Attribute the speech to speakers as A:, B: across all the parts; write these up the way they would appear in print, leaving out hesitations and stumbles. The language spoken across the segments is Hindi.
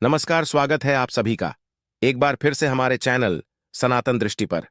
A: नमस्कार, स्वागत है आप सभी का एक बार फिर से हमारे चैनल सनातन दृष्टि पर।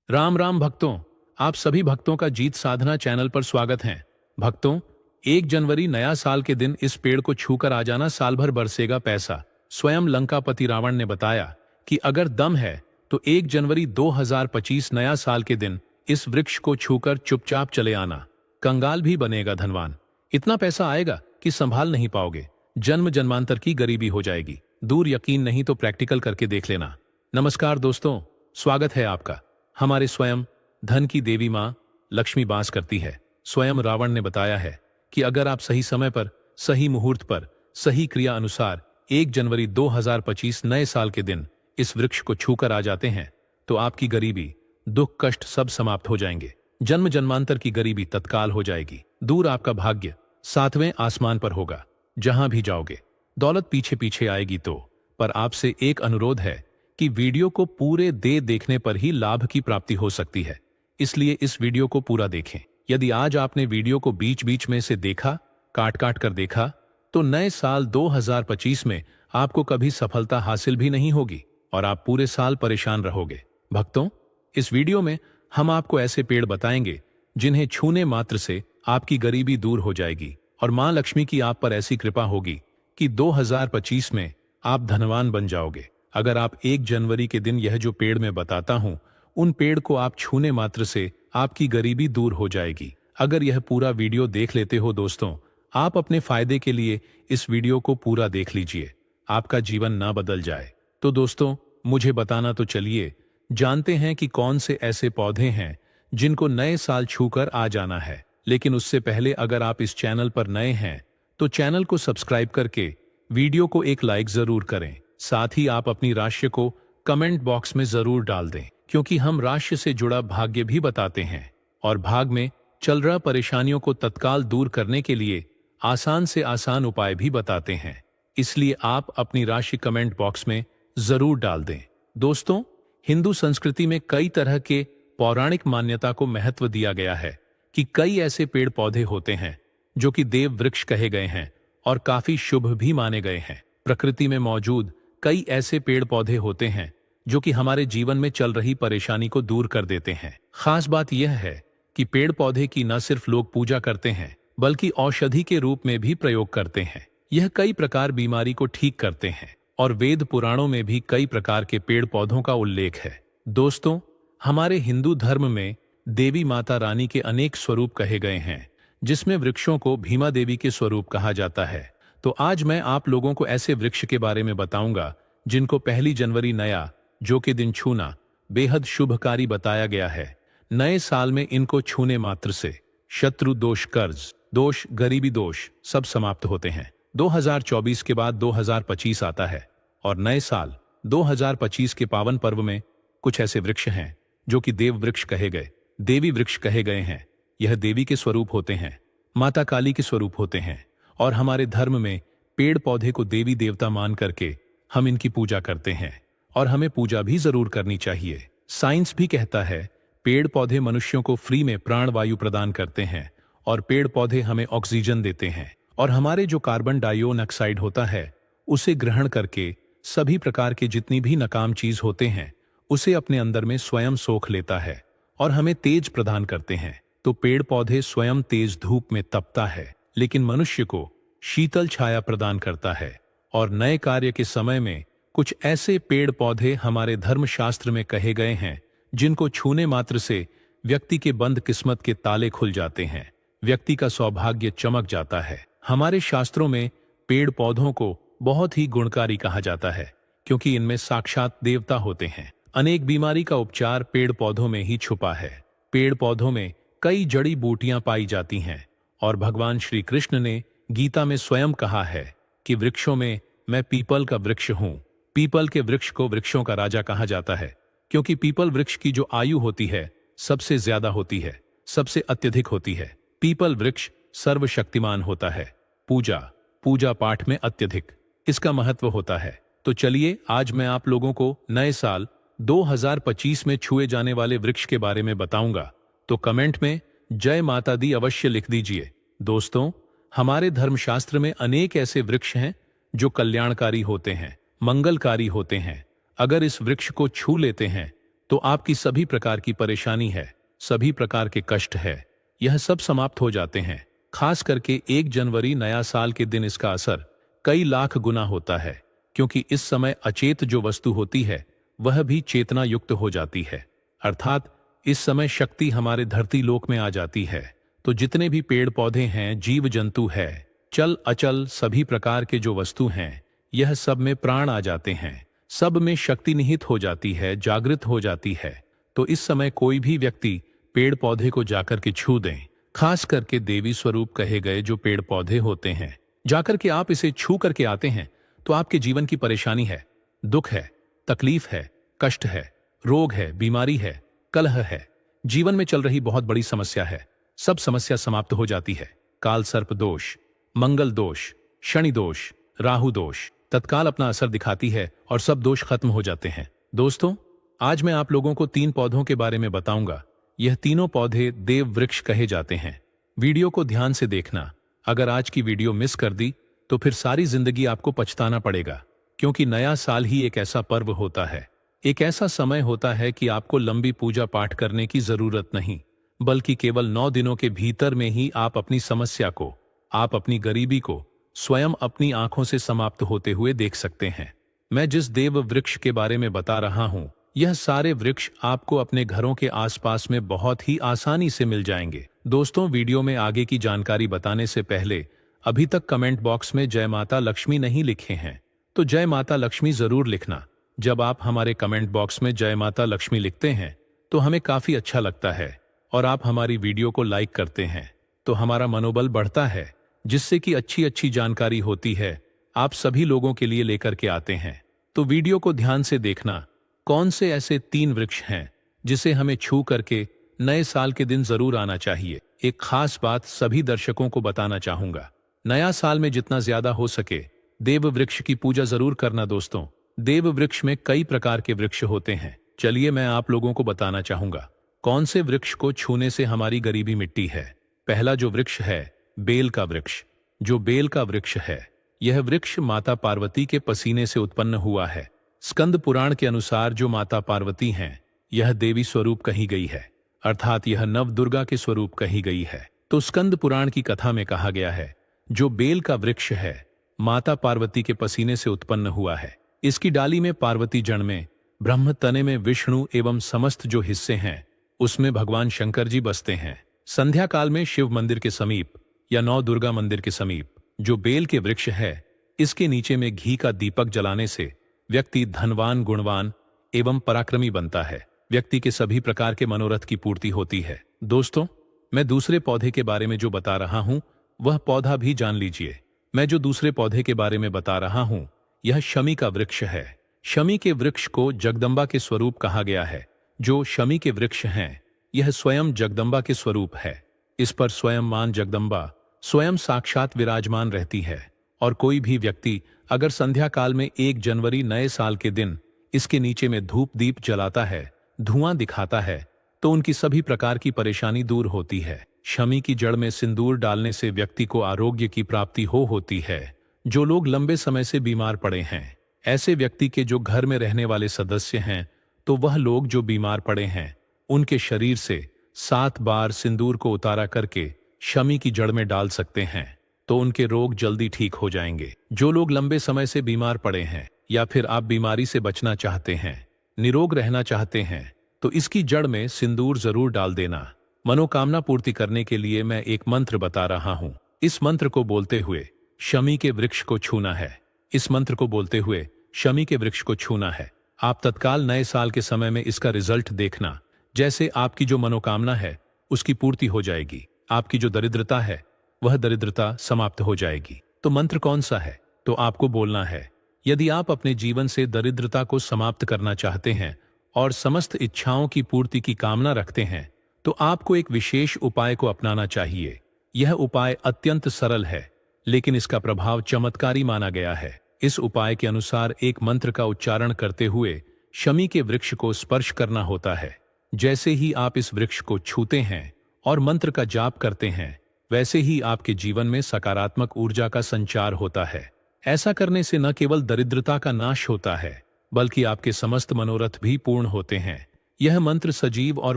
B: राम राम भक्तों, आप सभी भक्तों का जीत साधना चैनल पर स्वागत है। भक्तों, 1 जनवरी नया साल के दिन इस पेड़ को छूकर आ जाना, साल भर बरसेगा पैसा। स्वयं लंकापति रावण ने बताया कि अगर दम है तो 1 जनवरी 2025 नया साल के दिन इस वृक्ष को छूकर चुपचाप चले आना, कंगाल भी बनेगा धनवान। इतना पैसा आएगा कि संभाल नहीं पाओगे, जन्म जन्मांतर की गरीबी हो जाएगी। दूर यकीन नहीं तो प्रैक्टिकल करके देख लेना। नमस्कार दोस्तों, स्वागत है आपका। हमारे स्वयं धन की देवी मां लक्ष्मी वास करती है। स्वयं रावण ने बताया है कि अगर आप सही समय पर, सही मुहूर्त पर, सही क्रिया अनुसार 1 जनवरी 2025 नए साल के दिन इस वृक्ष को छूकर आ जाते हैं तो आपकी गरीबी, दुख, कष्ट सब समाप्त हो जाएंगे। जन्म जन्मांतर की गरीबी तत्काल हो जाएगी। दूर आपका भाग्य 7वें आसमान पर होगा। जहां भी जाओगे दौलत पीछे पीछे आएगी। तो पर आपसे एक अनुरोध है कि वीडियो को पूरे देखने पर ही लाभ की प्राप्ति हो सकती है, इसलिए इस वीडियो को पूरा देखें। यदि आज आपने वीडियो को बीच बीच में से देखा, काट काट कर देखा, तो नए साल 2025 में आपको कभी सफलता हासिल भी नहीं होगी और आप पूरे साल परेशान रहोगे। भक्तों, इस वीडियो में हम आपको ऐसे पेड़ बताएंगे जिन्हें छूने मात्र से आपकी गरीबी दूर हो जाएगी और मां लक्ष्मी की आप पर ऐसी कृपा होगी कि 2025 में आप धनवान बन जाओगे। अगर आप 1 जनवरी के दिन यह जो पेड़ मैं बताता हूं, उन पेड़ को आप छूने मात्र से आपकी गरीबी दूर हो जाएगी। अगर यह पूरा वीडियो देख लेते हो दोस्तों, आप अपने फायदे के लिए इस वीडियो को पूरा देख लीजिए, आपका जीवन ना बदल जाए। तो दोस्तों, मुझे बताना तो चलिए जानते हैं कि कौन से ऐसे पौधे हैं जिनको नए साल छूकर आ जाना है। लेकिन उससे पहले अगर आप इस चैनल पर नए हैं तो चैनल को सब्सक्राइब करके वीडियो को एक लाइक जरूर करें। साथ ही आप अपनी राशि को कमेंट बॉक्स में जरूर डाल दें, क्योंकि हम राशि से जुड़ा भाग्य भी बताते हैं और भाग में चल रहा परेशानियों को तत्काल दूर करने के लिए आसान से आसान उपाय भी बताते हैं। इसलिए आप अपनी राशि कमेंट बॉक्स में जरूर डाल दें। दोस्तों, हिंदू संस्कृति में कई तरह के पौराणिक मान्यता को महत्व दिया गया है कि कई ऐसे पेड़ पौधे होते हैं जो कि देव वृक्ष कहे गए हैं और काफी शुभ भी माने गए हैं। प्रकृति में मौजूद कई ऐसे पेड़ पौधे होते हैं जो कि हमारे जीवन में चल रही परेशानी को दूर कर देते हैं। खास बात यह है कि पेड़ पौधे की न सिर्फ लोग पूजा करते हैं बल्कि औषधि के रूप में भी प्रयोग करते हैं। यह कई प्रकार बीमारी को ठीक करते हैं और वेद पुराणों में भी कई प्रकार के पेड़ पौधों का उल्लेख है। दोस्तों, हमारे हिंदू धर्म में देवी माता रानी के अनेक स्वरूप कहे गए हैं, जिसमें वृक्षों को भीमा देवी के स्वरूप कहा जाता है। तो आज मैं आप लोगों को ऐसे वृक्ष के बारे में बताऊंगा जिनको 1 जनवरी नया जो के दिन छूना बेहद शुभकारी बताया गया है। नए साल में इनको छूने मात्र से शत्रु दोष, कर्ज दोष, गरीबी दोष सब समाप्त होते हैं। 2024 के बाद 2025 आता है और नए साल 2025 के पावन पर्व में कुछ ऐसे वृक्ष हैं जो कि देव वृक्ष कहे गए, देवी वृक्ष कहे गए हैं। यह देवी के स्वरूप होते हैं, माता काली के स्वरूप होते हैं और हमारे धर्म में पेड़ पौधे को देवी देवता मान करके हम इनकी पूजा करते हैं और हमें पूजा भी जरूर करनी चाहिए। साइंस भी कहता है पेड़ पौधे मनुष्यों को फ्री में प्राण वायु प्रदान करते हैं और पेड़ पौधे हमें ऑक्सीजन देते हैं और हमारे जो कार्बन डाइऑक्साइड होता है उसे ग्रहण करके सभी प्रकार के जितनी भी नकाम चीज होते हैं उसे अपने अंदर में स्वयं सोख लेता है और हमें तेज प्रदान करते हैं। तो पेड़ पौधे स्वयं तेज धूप में तपता है, लेकिन मनुष्य को शीतल छाया प्रदान करता है। और नए कार्य के समय में कुछ ऐसे पेड़ पौधे हमारे धर्मशास्त्र में कहे गए हैं जिनको छूने मात्र से व्यक्ति के बंद किस्मत के ताले खुल जाते हैं, व्यक्ति का सौभाग्य चमक जाता है। हमारे शास्त्रों में पेड़ पौधों को बहुत ही गुणकारी कहा जाता है, क्योंकि इनमें साक्षात देवता होते हैं। अनेक बीमारी का उपचार पेड़ पौधों में ही छुपा है। पेड़ पौधों में कई जड़ी बूटियां पाई जाती हैं और भगवान श्री कृष्ण ने गीता में स्वयं कहा है कि वृक्षों में मैं पीपल का वृक्ष हूं। पीपल के वृक्ष को वृक्षों का राजा कहा जाता है, क्योंकि पीपल वृक्ष की जो आयु होती है सबसे ज्यादा होती है, सबसे अत्यधिक होती है। पीपल वृक्ष सर्वशक्तिमान होता है। पूजा पाठ में अत्यधिक इसका महत्व होता है। तो चलिए आज मैं आप लोगों को नए साल 2025 में छुए जाने वाले वृक्ष के बारे में बताऊंगा, तो कमेंट में जय माता दी अवश्य लिख दीजिए। दोस्तों, हमारे धर्मशास्त्र में अनेक ऐसे वृक्ष हैं जो कल्याणकारी होते हैं, मंगलकारी होते हैं। अगर इस वृक्ष को छू लेते हैं तो आपकी सभी प्रकार की परेशानी है, सभी प्रकार के कष्ट है, यह सब समाप्त हो जाते हैं। खास करके 1 जनवरी नया साल के दिन इसका असर कई लाख गुना होता है, क्योंकि इस समय अचेत जो वस्तु होती है वह भी चेतना युक्त हो जाती है। अर्थात इस समय शक्ति हमारे धरती लोक में आ जाती है। तो जितने भी पेड़ पौधे हैं, जीव जंतु है, चल अचल सभी प्रकार के जो वस्तु हैं, यह सब में प्राण आ जाते हैं, सब में शक्ति निहित हो जाती है, जागृत हो जाती है। तो इस समय कोई भी व्यक्ति पेड़ पौधे को जाकर के छू दें, खास करके देवी स्वरूप कहे गए जो पेड़ पौधे होते हैं, जाकर के आप इसे छू करके आते हैं तो आपके जीवन की परेशानी है, दुख है, तकलीफ है, कष्ट है, रोग है, बीमारी है, कलह है, जीवन में चल रही बहुत बड़ी समस्या है, सब समस्या समाप्त हो जाती है। काल सर्प दोष, मंगल दोष, शनि दोष, राहु दोष तत्काल अपना असर दिखाती है और सब दोष खत्म हो जाते हैं। दोस्तों, आज मैं आप लोगों को 3 पौधों के बारे में बताऊंगा। यह तीनों पौधे देव वृक्ष कहे जाते हैं। वीडियो को ध्यान से देखना। अगर आज की वीडियो मिस कर दी तो फिर सारी जिंदगी आपको पछताना पड़ेगा, क्योंकि नया साल ही एक ऐसा पर्व होता है, एक ऐसा समय होता है कि आपको लंबी पूजा पाठ करने की जरूरत नहीं, बल्कि केवल 9 दिनों के भीतर में ही आप अपनी समस्या को, आप अपनी गरीबी को स्वयं अपनी आंखों से समाप्त होते हुए देख सकते हैं। मैं जिस देव वृक्ष के बारे में बता रहा हूं, यह सारे वृक्ष आपको अपने घरों के आसपास में बहुत ही आसानी से मिल जाएंगे। दोस्तों, वीडियो में आगे की जानकारी बताने से पहले अभी तक कमेंट बॉक्स में जय माता लक्ष्मी नहीं लिखे हैं तो जय माता लक्ष्मी जरूर लिखना। जब आप हमारे कमेंट बॉक्स में जय माता लक्ष्मी लिखते हैं तो हमें काफी अच्छा लगता है, और आप हमारी वीडियो को लाइक करते हैं तो हमारा मनोबल बढ़ता है, जिससे कि अच्छी अच्छी जानकारी होती है आप सभी लोगों के लिए लेकर के आते हैं। तो वीडियो को ध्यान से देखना। कौन से ऐसे 3 वृक्ष हैं जिसे हमें छू करके नए साल के दिन जरूर आना चाहिए। एक खास बात सभी दर्शकों को बताना चाहूंगा, नया साल में जितना ज्यादा हो सके देव वृक्ष की पूजा जरूर करना। दोस्तों, देव वृक्ष में कई प्रकार के वृक्ष होते हैं। चलिए मैं आप लोगों को बताना चाहूंगा कौन से वृक्ष को छूने से हमारी गरीबी मिटती है। पहला जो वृक्ष है, बेल का वृक्ष। जो बेल का वृक्ष है, यह वृक्ष माता पार्वती के पसीने से उत्पन्न हुआ है। स्कंद पुराण के अनुसार जो माता पार्वती हैं, यह देवी स्वरूप कही गई है, अर्थात यह नव दुर्गा के स्वरूप कही गई है। तो स्कंद पुराण की कथा में कहा गया है, जो बेल का वृक्ष है माता पार्वती के पसीने से उत्पन्न हुआ है। इसकी डाली में पार्वती जड़ में, ब्रह्म तने में विष्णु एवं समस्त जो हिस्से हैं उसमें भगवान शंकर जी बसते हैं। संध्या काल में शिव मंदिर के समीप या नौ दुर्गा मंदिर के समीप जो बेल के वृक्ष है, इसके नीचे में घी का दीपक जलाने से व्यक्ति धनवान, गुणवान एवं पराक्रमी बनता है। व्यक्ति के सभी प्रकार के मनोरथ की पूर्ति होती है। दोस्तों, मैं दूसरे पौधे के बारे में जो बता रहा हूं वह पौधा भी जान लीजिए। मैं जो दूसरे पौधे के बारे में बता रहा हूं यह शमी का वृक्ष है। शमी के वृक्ष को जगदम्बा के स्वरूप कहा गया है। जो शमी के वृक्ष हैं, यह स्वयं जगदम्बा के स्वरूप है। इस पर स्वयं मां जगदम्बा स्वयं साक्षात विराजमान रहती है, और कोई भी व्यक्ति अगर संध्या काल में 1 जनवरी नए साल के दिन इसके नीचे में धूप दीप जलाता है, धुआं दिखाता है, तो उनकी सभी प्रकार की परेशानी दूर होती है। शमी की जड़ में सिंदूर डालने से व्यक्ति को आरोग्य की प्राप्ति होती है। जो लोग लंबे समय से बीमार पड़े हैं, ऐसे व्यक्ति के जो घर में रहने वाले सदस्य हैं, तो वह लोग जो बीमार पड़े हैं उनके शरीर से 7 बार सिंदूर को उतारा करके शमी की जड़ में डाल सकते हैं, तो उनके रोग जल्दी ठीक हो जाएंगे। जो लोग लंबे समय से बीमार पड़े हैं या फिर आप बीमारी से बचना चाहते हैं, निरोग रहना चाहते हैं, तो इसकी जड़ में सिंदूर जरूर डाल देना। मनोकामना पूर्ति करने के लिए मैं एक मंत्र बता रहा हूं। इस मंत्र को बोलते हुए शमी के वृक्ष को छूना है। इस मंत्र को बोलते हुए शमी के वृक्ष को छूना है। आप तत्काल नए साल के समय में इसका रिजल्ट देखना। जैसे आपकी जो मनोकामना है उसकी पूर्ति हो जाएगी, आपकी जो दरिद्रता है वह दरिद्रता समाप्त हो जाएगी। तो मंत्र कौन सा है? तो आपको बोलना है, यदि आप अपने जीवन से दरिद्रता को समाप्त करना चाहते हैं और समस्त इच्छाओं की पूर्ति की कामना रखते हैं, तो आपको एक विशेष उपाय को अपनाना चाहिए। यह उपाय अत्यंत सरल है, लेकिन इसका प्रभाव चमत्कारी माना गया है। इस उपाय के अनुसार एक मंत्र का उच्चारण करते हुए शमी के वृक्ष को स्पर्श करना होता है। जैसे ही आप इस वृक्ष को छूते हैं और मंत्र का जाप करते हैं, वैसे ही आपके जीवन में सकारात्मक ऊर्जा का संचार होता है। ऐसा करने से न केवल दरिद्रता का नाश होता है, बल्कि आपके समस्त मनोरथ भी पूर्ण होते हैं। यह मंत्र सजीव और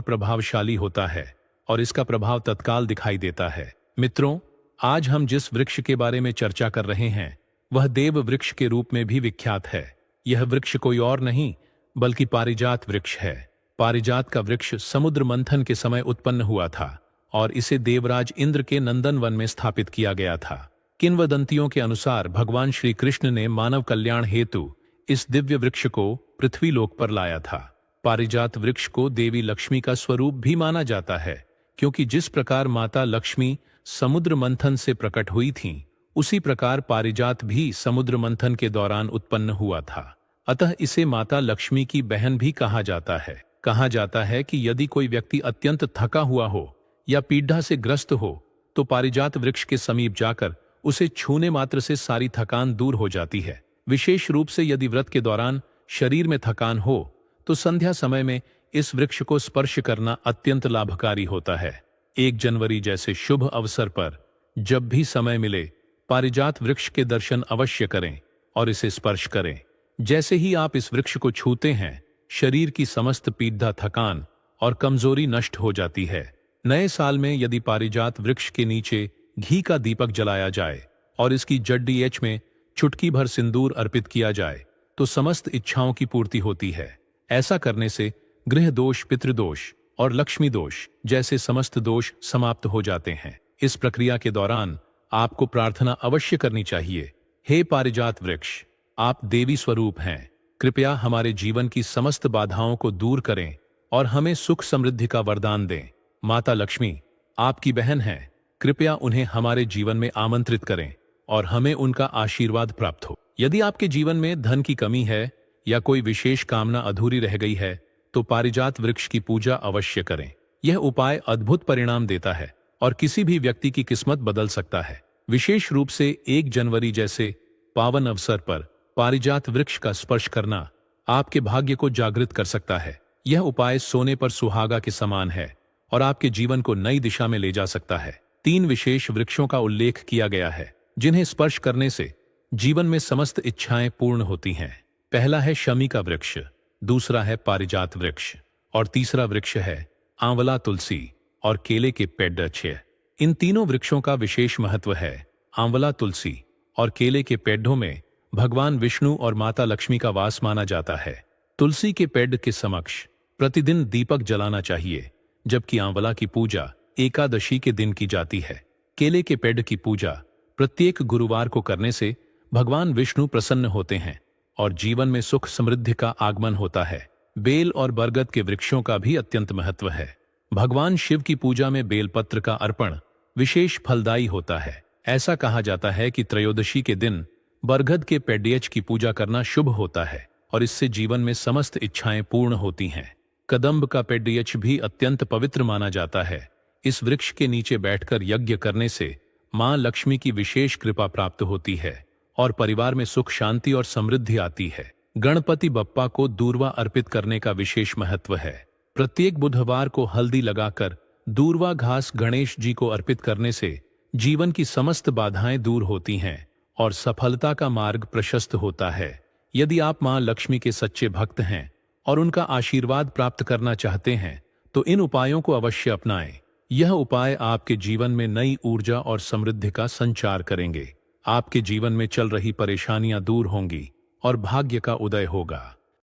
B: प्रभावशाली होता है और इसका प्रभाव तत्काल दिखाई देता है। मित्रों, आज हम जिस वृक्ष के बारे में चर्चा कर रहे हैं वह देव वृक्ष के रूप में भी विख्यात है। यह वृक्ष कोई और नहीं बल्कि पारिजात वृक्ष है। पारिजात का वृक्ष समुद्र मंथन के समय उत्पन्न हुआ था और इसे देवराज इंद्र के नंदन वन में स्थापित किया गया था। किंवदंतियों के अनुसार भगवान श्री कृष्ण ने मानव कल्याण हेतु इस दिव्य वृक्ष को पृथ्वी लोक पर लाया था। पारिजात वृक्ष को देवी लक्ष्मी का स्वरूप भी माना जाता है, क्योंकि जिस प्रकार माता लक्ष्मी समुद्र मंथन से प्रकट हुई थीं, उसी प्रकार पारिजात भी समुद्र मंथन के दौरान उत्पन्न हुआ था। अतः इसे माता लक्ष्मी की बहन भी कहा जाता है। कहा जाता है कि यदि कोई व्यक्ति अत्यंत थका हुआ हो या पीड़ा से ग्रस्त हो तो पारिजात वृक्ष के समीप जाकर उसे छूने मात्र से सारी थकान दूर हो जाती है। विशेष रूप से यदि व्रत के दौरान शरीर में थकान हो तो संध्या समय में इस वृक्ष को स्पर्श करना अत्यंत लाभकारी होता है। 1 जनवरी जैसे शुभ अवसर पर जब भी समय मिले पारिजात वृक्ष के दर्शन अवश्य करें और इसे स्पर्श करें। जैसे ही आप इस वृक्ष को छूते हैं, शरीर की समस्त पीड़ा, थकान और कमजोरी नष्ट हो जाती है। नए साल में यदि पारिजात वृक्ष के नीचे घी का दीपक जलाया जाए और इसकी जड्डी में चुटकी भर सिंदूर अर्पित किया जाए तो समस्त इच्छाओं की पूर्ति होती है। ऐसा करने से गृह दोष, पितृदोष और लक्ष्मी दोष जैसे समस्त दोष समाप्त हो जाते हैं। इस प्रक्रिया के दौरान आपको प्रार्थना अवश्य करनी चाहिए, हे पारिजात वृक्ष, आप देवी स्वरूप हैं, कृपया हमारे जीवन की समस्त बाधाओं को दूर करें और हमें सुख समृद्धि का वरदान दें। माता लक्ष्मी आपकी बहन हैं, कृपया उन्हें हमारे जीवन में आमंत्रित करें और हमें उनका आशीर्वाद प्राप्त हो। यदि आपके जीवन में धन की कमी है या कोई विशेष कामना अधूरी रह गई है तो पारिजात वृक्ष की पूजा अवश्य करें। यह उपाय अद्भुत परिणाम देता है और किसी भी व्यक्ति की किस्मत बदल सकता है। विशेष रूप से 1 जनवरी जैसे पावन अवसर पर पारिजात वृक्ष का स्पर्श करना आपके भाग्य को जागृत कर सकता है। यह उपाय सोने पर सुहागा के समान है और आपके जीवन को नई दिशा में ले जा सकता है। 3 विशेष वृक्षों का उल्लेख किया गया है जिन्हें स्पर्श करने से जीवन में समस्त इच्छाएं पूर्ण होती हैं। पहला है शमी का वृक्ष, दूसरा है पारिजात वृक्ष और तीसरा वृक्ष है आंवला, तुलसी और केले के पेड़। इन तीनों वृक्षों का विशेष महत्व है। आंवला, तुलसी और केले के पेड़ों में भगवान विष्णु और माता लक्ष्मी का वास माना जाता है। तुलसी के पेड़ के समक्ष प्रतिदिन दीपक जलाना चाहिए, जबकि आंवला की पूजा एकादशी के दिन की जाती है। केले के पेड़ की पूजा प्रत्येक गुरुवार को करने से भगवान विष्णु प्रसन्न होते हैं और जीवन में सुख समृद्धि का आगमन होता है। बेल और बरगद के वृक्षों का भी अत्यंत महत्व है। भगवान शिव की पूजा में बेलपत्र का अर्पण विशेष फलदायी होता है। ऐसा कहा जाता है कि त्रयोदशी के दिन बरगद के पेड़ की पूजा करना शुभ होता है और इससे जीवन में समस्त इच्छाएं पूर्ण होती हैं। कदम्ब का पेड़ भी अत्यंत पवित्र माना जाता है। इस वृक्ष के नीचे बैठकर यज्ञ करने से मां लक्ष्मी की विशेष कृपा प्राप्त होती है और परिवार में सुख, शांति और समृद्धि आती है। गणपति बप्पा को दूर्वा अर्पित करने का विशेष महत्व है। प्रत्येक बुधवार को हल्दी लगाकर दूर्वा घास गणेश जी को अर्पित करने से जीवन की समस्त बाधाएं दूर होती हैं और सफलता का मार्ग प्रशस्त होता है। यदि आप मां लक्ष्मी के सच्चे भक्त हैं और उनका आशीर्वाद प्राप्त करना चाहते हैं तो इन उपायों को अवश्य अपनाएं। यह उपाय आपके जीवन में नई ऊर्जा और समृद्धि का संचार करेंगे। आपके जीवन में चल रही परेशानियां दूर होंगी और भाग्य का उदय होगा।